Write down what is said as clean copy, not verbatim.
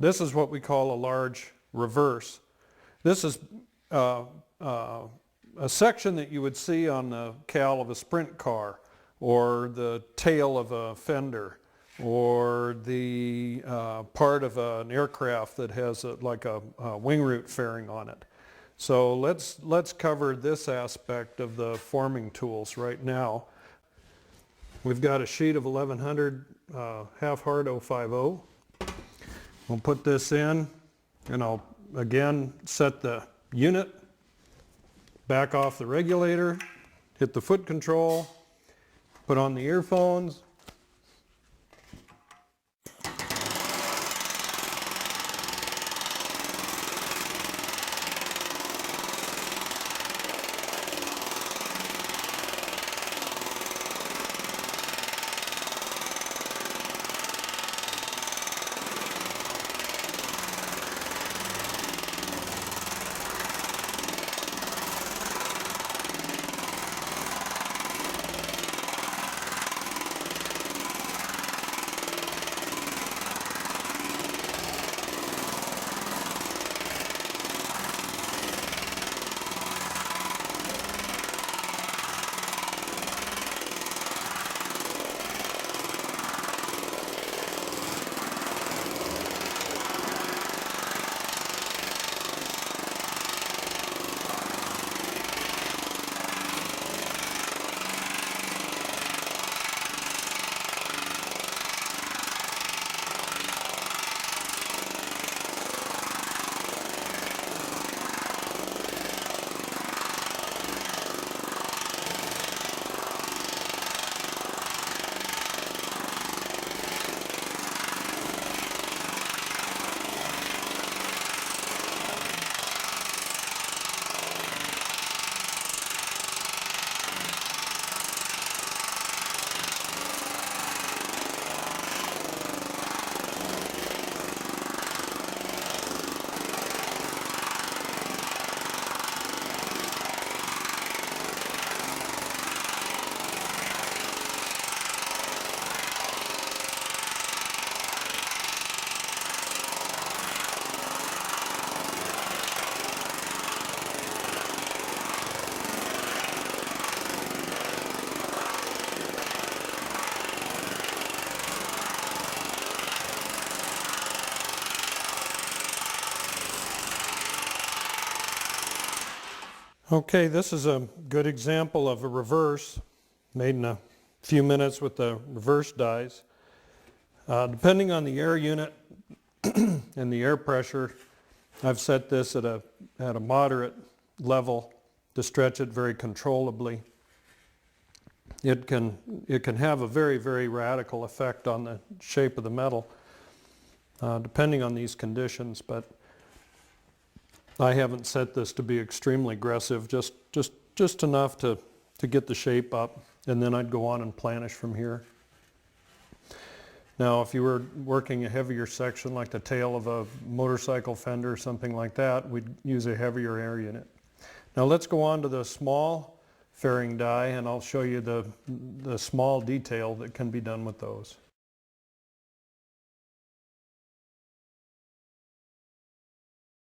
This is what we call a large reverse. This is a section that you would see on the cowl of a sprint car, or the tail of a fender, or the part of an aircraft that has like a wing root fairing on it. So let's cover this aspect of the forming tools right now. We've got a sheet of 1100 half hard 050. We'll put this in, and I'll again set the unit, back off the regulator, hit the foot control, put on the earphones. Okay, this is a good example of a reverse made in a few minutes with the reverse dies. Depending on the air unit and the air pressure, I've set this at a moderate level to stretch it very controllably. It can have a very, very radical effect on the shape of the metal, depending on these conditions, but I haven't set this to be extremely aggressive, just enough to get the shape up, and then I'd go on and planish from here. Now, if you were working a heavier section like the tail of a motorcycle fender or something like that, we'd use a heavier air unit. Now let's go on to the small fairing die, and I'll show you the small detail that can be done with those.